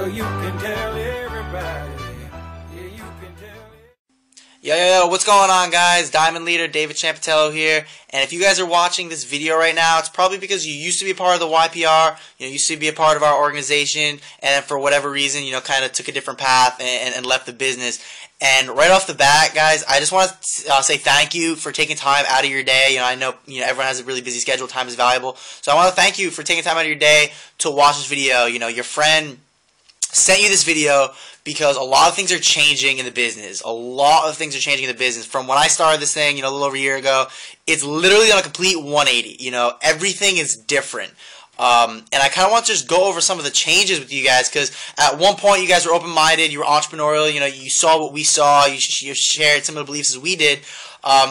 you can tell everybody. Yeah, you can tell. Yo, what's going on, guys? Diamond Leader David Ciampittiello here. And if you guys are watching this video right now, it's probably because you used to be a part of the YPR, used to be a part of our organization, and for whatever reason, kind of took a different path and left the business. And right off the bat, guys, I just want to say thank you for taking time out of your day. I know everyone has a really busy schedule. Time is valuable. So I want to thank you for taking time out of your day to watch this video. Your friend sent you this video because a lot of things are changing in the business. A lot of things are changing in the business. From when I started this thing, a little over a year ago, it's literally on a complete 180. Everything is different. And I kind of want to just go over some of the changes with you guys, because at one point you guys were open-minded, you were entrepreneurial, you saw what we saw, you shared similar beliefs as we did.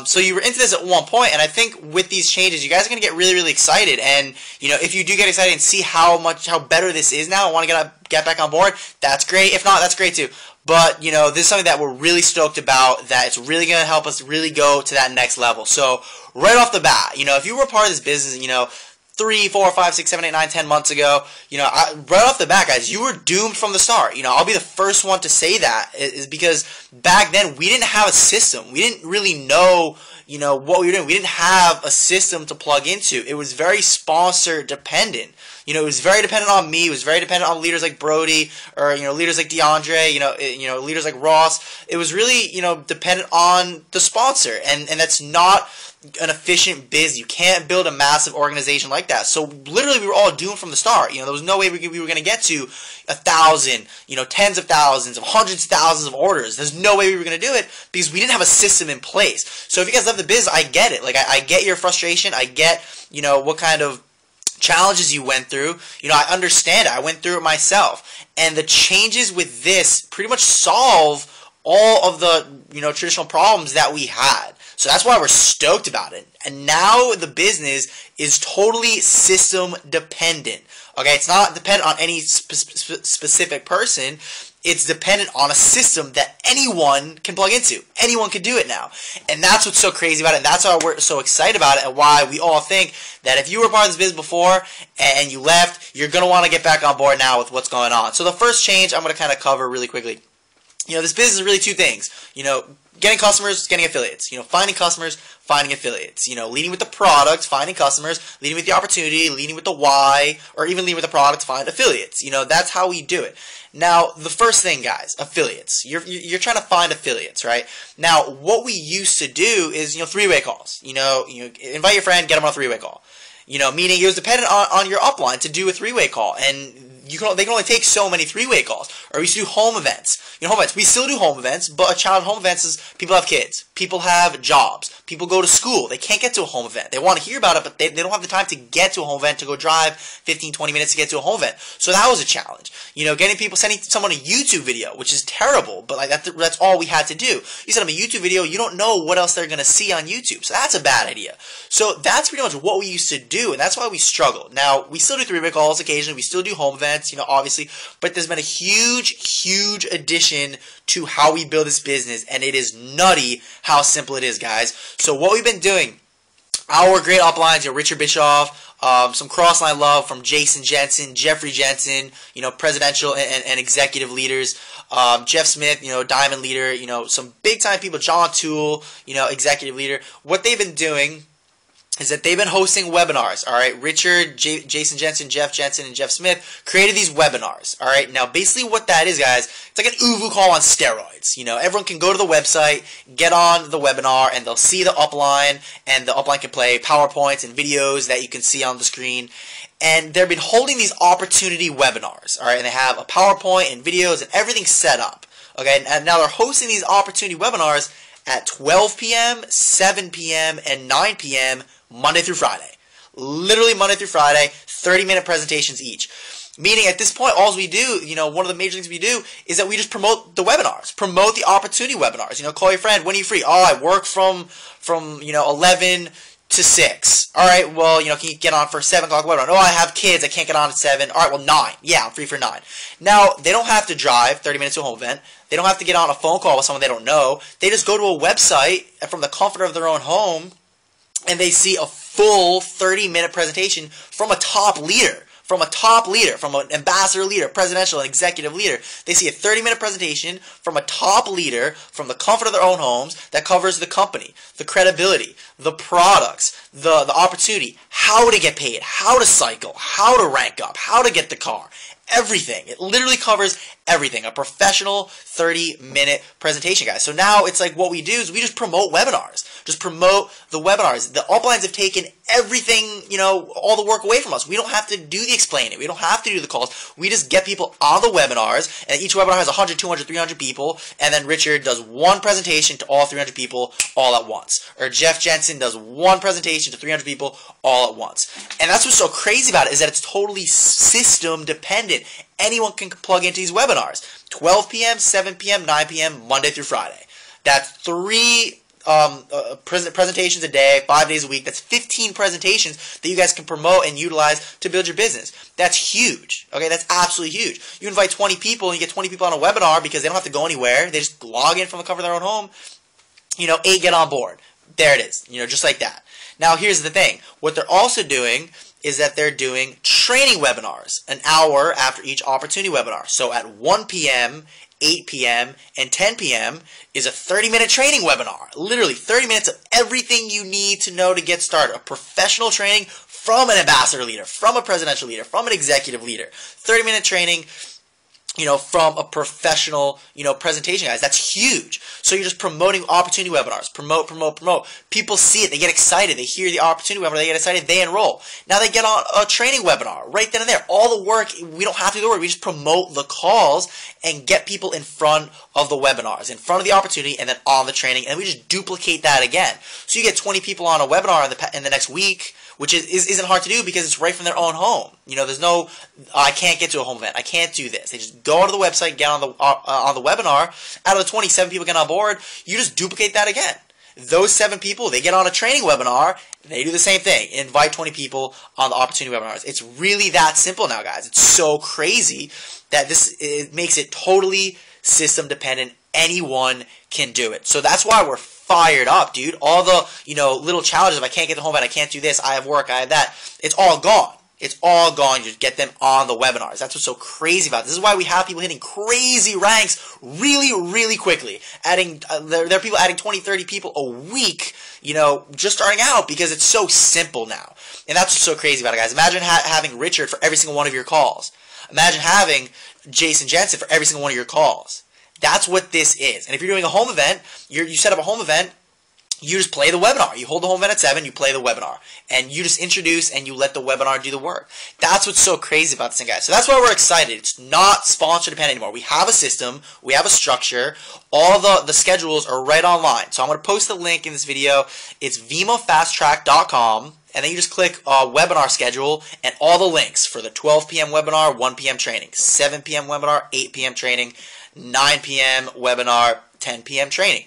So you were into this at one point, and I think with these changes, you guys are going to get really, really excited. And, if you do get excited and see how better this is now and want to get back on board, that's great. If not, that's great too. But, this is something that we're really stoked about, that it's really going to help us really go to that next level. So, right off the bat, if you were a part of this business, 3, 4, 5, 6, 7, 8, 9, 10 months ago, right off the bat, guys, you were doomed from the start. I'll be the first one to say that, is because back then we didn't have a system. We didn't really know, what we were doing. We didn't have a system to plug into. It was very sponsor dependent. It was very dependent on me. It was very dependent on leaders like Brody, or, leaders like DeAndre, leaders like Ross. It was really, dependent on the sponsor. And that's not an efficient biz. You can't build a massive organization like that. So literally we were all doomed from the start. There was no way we were going to get to 1,000, tens of thousands, of hundreds of thousands of orders. There's no way we were going to do it because we didn't have a system in place. So if you guys love the biz, I get it. I get your frustration. I get, what kind of challenges you went through. I understand it. I went through it myself. And the changes with this pretty much solve all of the, traditional problems that we had. So that's why we're stoked about it. And now the business is totally system dependent. Okay, it's not dependent on any specific person. It's dependent on a system that anyone can plug into. Anyone can do it now. And that's what's so crazy about it. And that's why we're so excited about it, and why we all think that if you were part of this business before and you left, you're going to want to get back on board now with what's going on. So the first change I'm going to kind of cover really quickly. This business is really two things. Getting customers, getting affiliates. Finding customers, finding affiliates. Leading with the product, finding customers, leading with the opportunity, leading with the why, or even leading with the product to find affiliates. That's how we do it. Now, the first thing, guys, affiliates. You're trying to find affiliates, right? Now, what we used to do is, three-way calls. Invite your friend, get them on a three-way call. Meaning it was dependent on your upline to do a three-way call, and they can only take so many three-way calls. Or we used to do home events. Home events. We still do home events, but a challenge home events is people have kids. People have jobs. People go to school. They can't get to a home event. They want to hear about it, but they don't have the time to get to a home event, to go drive 15, 20 minutes to get to a home event. So that was a challenge. Sending someone a YouTube video, which is terrible, but that's all we had to do. You send them a YouTube video, you don't know what else they're going to see on YouTube. So that's a bad idea. So that's pretty much what we used to do, and that's why we struggled. Now, we still do three-way calls occasionally. We still do home events, obviously, but there's been a huge addition to how we build this business, and it is nutty how simple it is, guys. So what we've been doing, our great uplines, Richard Bischoff, some cross-line love from Jason Jensen, Jeffrey Jensen, presidential and executive leaders, Jeff Smith, Diamond Leader, some big-time people, John Toole, executive leader. What they've been doing is that they've been hosting webinars, all right? Richard, Jason Jensen, Jeff Jensen, and Jeff Smith created these webinars, all right? Now, basically what that is, guys, it's like an UVU call on steroids. Everyone can go to the website, get on the webinar, and they'll see the upline, and the upline can play PowerPoints and videos that you can see on the screen. And they've been holding these opportunity webinars, all right? And they have a PowerPoint and videos and everything set up, okay? And now they're hosting these opportunity webinars at 12 p.m., 7 p.m., and 9 p.m., Monday through Friday. Literally Monday through Friday, 30-minute presentations each. Meaning at this point, all we do, one of the major things we do is that we just promote the webinars, promote the opportunity webinars. Call your friend, when are you free? Oh, I work from 11 to 6. All right, well, can you get on for 7 o'clock webinar? Oh, I have kids, I can't get on at 7. All right, well, 9. Yeah, I'm free for 9. Now, they don't have to drive 30 minutes to a home event. They don't have to get on a phone call with someone they don't know. They just go to a website from the comfort of their own home, and they see a full 30-minute presentation from a top leader, from a top leader, from an ambassador leader, presidential and executive leader. They see a 30-minute presentation from a top leader from the comfort of their own homes that covers the company, the credibility, the products, the opportunity, how to get paid, how to cycle, how to rank up, how to get the car. Everything. It literally covers everything. A professional 30-minute presentation, guys. So now it's like what we do is we just promote webinars. Just promote the webinars. The uplines have taken everything, all the work away from us. We don't have to do the explaining. We don't have to do the calls. We just get people on the webinars, and each webinar has 100, 200, 300 people, and then Richard does one presentation to all 300 people all at once. Or Jeff Jensen does one presentation to 300 people all at once. And that's what's so crazy about it, is that it's totally system dependent. Anyone can plug into these webinars. 12 p.m., 7 p.m., 9 p.m., Monday through Friday. That's 3 presentations a day, 5 days a week. That's 15 presentations that you guys can promote and utilize to build your business. That's huge. Okay, that's absolutely huge. You invite 20 people and you get 20 people on a webinar because they don't have to go anywhere. They just log in from the comfort of their own home. 8 get on board. There it is. Just like that. Now, here's the thing. What they're also doing is that they're doing training webinars an hour after each opportunity webinar. So at 1 p.m., 8 p.m., and 10 p.m. is a 30-minute training webinar. Literally 30 minutes of everything you need to know to get started. A professional training from an ambassador leader, from a presidential leader, from an executive leader. 30-minute training, from a professional, presentation, guys. That's huge. So you're just promoting opportunity webinars. Promote, promote, promote. People see it. They get excited. They hear the opportunity webinar. They get excited. They enroll. Now they get on a training webinar right then and there. All the work, we don't have to do the work. We just promote the calls and get people in front of the webinars, in front of the opportunity, and then on the training. And we just duplicate that again. So you get 20 people on a webinar in the next week, which isn't hard to do because it's right from their own home. There's no, I can't get to a home event. I can't do this. They just go to the website, get on the webinar. Out of the 27 people get on board, you just duplicate that again. Those 7 people, they get on a training webinar, they do the same thing. Invite 20 people on the opportunity webinars. It's really that simple now, guys. It's so crazy that it makes it totally system dependent. Anyone can do it. So that's why we're fired up, dude. All the, little challenges of I can't get the home event, I can't do this, I have work, I have that. It's all gone. It's all gone. You just get them on the webinars. That's what's so crazy about this. This is why we have people hitting crazy ranks really, really quickly. There are people adding 20, 30 people a week, just starting out because it's so simple now. And that's what's so crazy about it, guys. Imagine having Richard for every single one of your calls. Imagine having Jason Jensen for every single one of your calls. That's what this is. And if you're doing a home event, you set up a home event, you just play the webinar. You hold the home event at 7, you play the webinar. And you just introduce and you let the webinar do the work. That's what's so crazy about this thing, guys. So that's why we're excited. It's not sponsor dependent anymore. We have a system. We have a structure. All the schedules are right online. So I'm going to post the link in this video. It's vemmafasttrack.com. And then you just click webinar schedule and all the links for the 12 p.m. webinar, 1 p.m. training, 7 p.m. webinar, 8 p.m. training, 9 p.m. webinar, 10 p.m. training.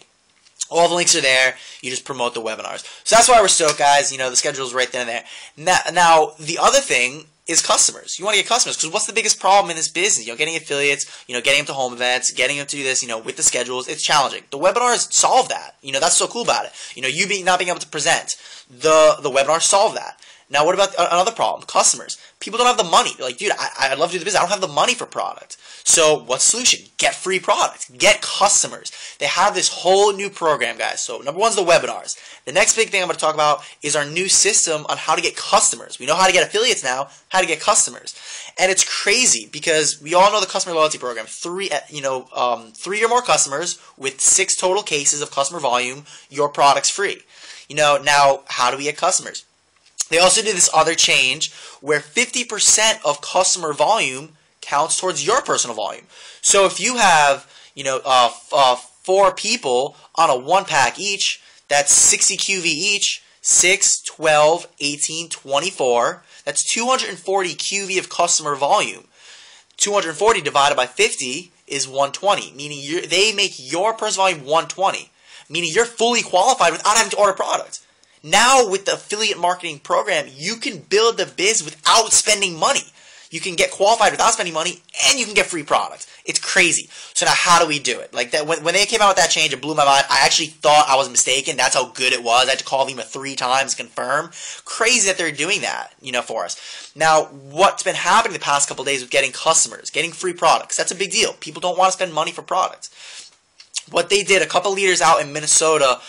All the links are there. You just promote the webinars. So that's why we're stoked, guys. The schedule's right then and there. Now, the other thing is customers. You want to get customers because what's the biggest problem in this business? Getting affiliates, getting them to home events, getting them to do this, with the schedules, it's challenging. The webinars solve that. That's so cool about it. You not being able to present, the webinars solve that. Now, what about another problem? Customers. People don't have the money. They're like, dude, I'd love to do the business. I don't have the money for product. So what's the solution? Get free product. Get customers. They have this whole new program, guys. So number 1 is the webinars. The next big thing I'm going to talk about is our new system on how to get customers. We know how to get affiliates now, how to get customers. And it's crazy because we all know the customer loyalty program. 3 or more customers with 6 total cases of customer volume, your product's free. Now how do we get customers? They also did this other change where 50% of customer volume counts towards your personal volume. So if you have, 4 people on a 1-pack each, that's 60 QV each, 6, 12, 18, 24. That's 240 QV of customer volume. 240 divided by 50 is 120, meaning they make your personal volume 120, meaning you're fully qualified without having to order products. Now with the affiliate marketing program, you can build the biz without spending money. You can get qualified without spending money, and you can get free products. It's crazy. So now how do we do it? Like that, when they came out with that change, it blew my mind. I actually thought I was mistaken. That's how good it was. I had to call Vemma 3 times to confirm. Crazy that they're doing that, for us. Now, what's been happening the past couple of days with getting customers, getting free products, that's a big deal. People don't want to spend money for products. What they did, a couple leaders out in Minnesota,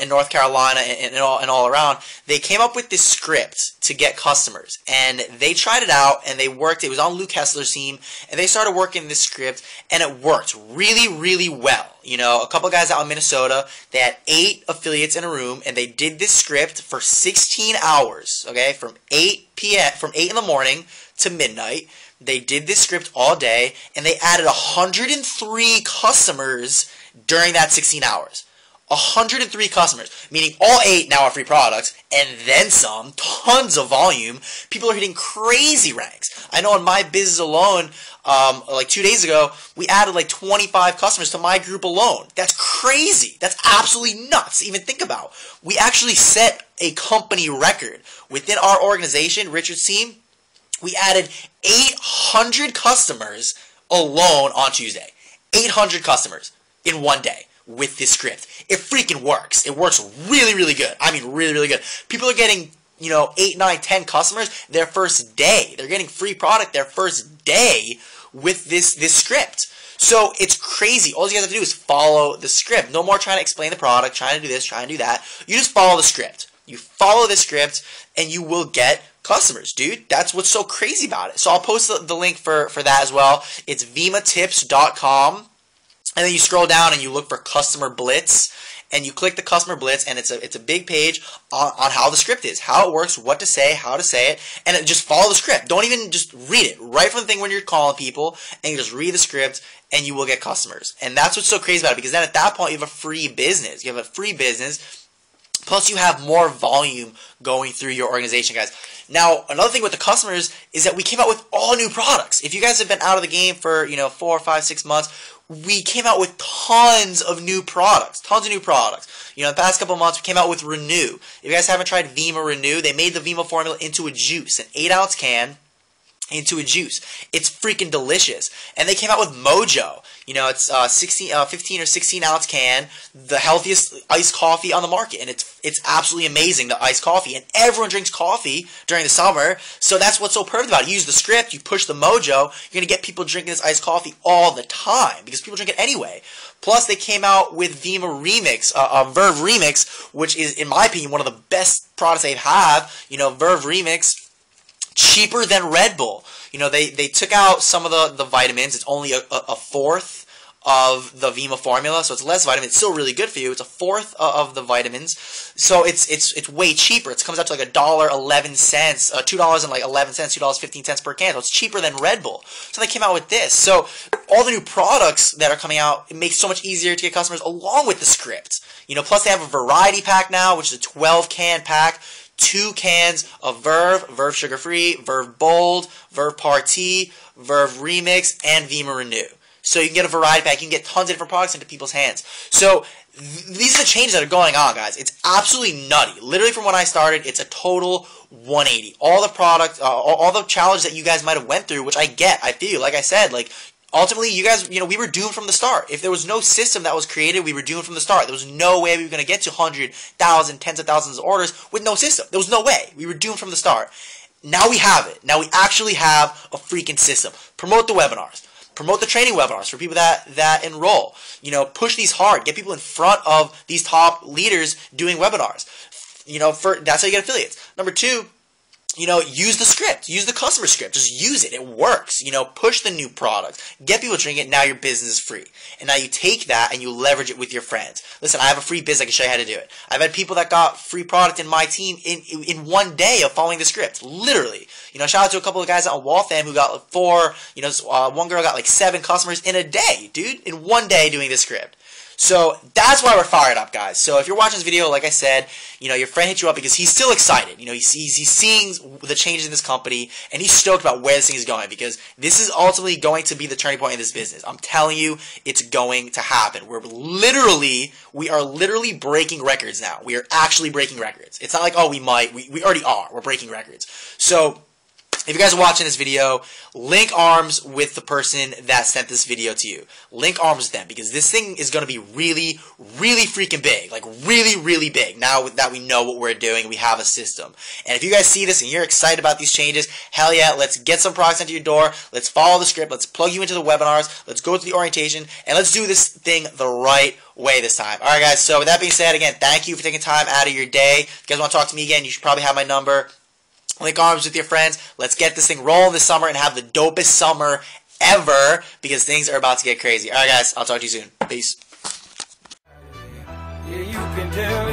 in North Carolina, and all around, they came up with this script to get customers, and they tried it out, and they worked. It was on Luke Hessler's team, and they started working this script, and it worked really, really well. A couple guys out in Minnesota, they had 8 affiliates in a room, and they did this script for 16 hours, okay, from 8 in the morning to midnight. They did this script all day, and they added 103 customers during that 16 hours. 103 customers, meaning all 8 now are free products, and then some, tons of volume. People are hitting crazy ranks. I know in my business alone, like 2 days ago, we added like 25 customers to my group alone. That's crazy. That's absolutely nuts to even think about. We actually set a company record within our organization, Richard's team. We added 800 customers alone on Tuesday. 800 customers in one day with this script. It freaking works. It works really, really good. I mean, really, really good. People are getting, 8, 9, 10 customers their first day. They're getting free product their first day with this script. So it's crazy. All you guys have to do is follow the script. No more trying to explain the product, trying to do this, trying to do that. You just follow the script. You follow the script, and you will get customers, dude. That's what's so crazy about it. So I'll post the link for that as well. It's vemmatips.com, and then you scroll down and you look for Customer Blitz, and you click the Customer Blitz, and it's a big page on how the script is, how it works, what to say, how to say it, and just follow the script. Don't even just read it. Right from the thing when you're calling people, and you just read the script, and you will get customers. And that's what's so crazy about it, because then at that point you have a free business. You have a free business. Plus, you have more volume going through your organization, guys. Now, another thing with the customers is that we came out with all new products. If you guys have been out of the game for, 4, 5, 6 months, we came out with tons of new products. In the past couple of months, we came out with Renew. If you guys haven't tried Vemma Renew, they made the Vemma formula into a juice, an 8-ounce can into a juice. It's freaking delicious. And they came out with Mojo. It's 15 or 16-ounce can, the healthiest iced coffee on the market, and it's absolutely amazing, the iced coffee. And everyone drinks coffee during the summer, so that's what's so perfect about it. You use the script, you push the Mojo, you're going to get people drinking this iced coffee all the time, because people drink it anyway. Plus, they came out with Vemma Remix, Verve Remix, which is, in my opinion, one of the best products they have. Verve Remix, cheaper than Red Bull. They took out some of the vitamins. It's only a fourth of the Vemma formula, so it's less vitamins. It's still really good for you. It's a fourth of the vitamins, so it's way cheaper. It comes out to like $1.11, $2.11, $2.15 per can. So it's cheaper than Red Bull. So they came out with this. So all the new products that are coming out, it makes it so much easier to get customers along with the script. Plus they have a variety pack now, which is a 12-can pack. 2 cans of Verve Sugar Free, Verve Bold, Verve Party, Verve Remix, and Vemma Renew. So you can get a variety pack. You can get tons of different products into people's hands. So these are the changes that are going on, guys. It's absolutely nutty. Literally from when I started, it's a total 180. All the products, all the challenges that you guys might have went through, which I get, I feel, like I said, ultimately, you guys, we were doomed from the start. If there was no system that was created, we were doomed from the start. There was no way we were going to get to 100,000, tens of thousands of orders with no system. There was no way. We were doomed from the start. Now we have it. Now we actually have a freaking system. Promote the webinars. Promote the training webinars for people that enroll. Push these hard. Get people in front of these top leaders doing webinars. That's how you get affiliates. Number 2, use the script. Use the customer script. Just use it. It works. Push the new products. Get people to drink it. Now your business is free. And now you take that and you leverage it with your friends. Listen, I have a free business. I can show you how to do it. I've had people that got free product in my team in one day of following the script. Literally. Shout out to a couple of guys out in Waltham who got 4. One girl got 7 customers in a day, dude. In one day doing this script. So that's why we're fired up, guys. So if you're watching this video, like I said, your friend hit you up because he's still excited. He's seeing the changes in this company, and he's stoked about where this thing is going, because this is ultimately going to be the turning point in this business. I'm telling you, it's going to happen. We are literally breaking records now. We are actually breaking records. It's not like, oh, we might. We already are. We're breaking records. So if you guys are watching this video, link arms with the person that sent this video to you. Link arms with them, because this thing is going to be really, really freaking big. Like, really, really big, now that we know what we're doing, we have a system. And if you guys see this and you're excited about these changes, hell yeah, let's get some products into your door, let's follow the script, let's plug you into the webinars, let's go to the orientation, and let's do this thing the right way this time. Alright guys, so with that being said, again, thank you for taking time out of your day. If you guys want to talk to me again, you should probably have my number. Link arms with your friends. Let's get this thing rolling this summer and have the dopest summer ever, because things are about to get crazy. Alright guys, I'll talk to you soon. Peace. Yeah, you can tell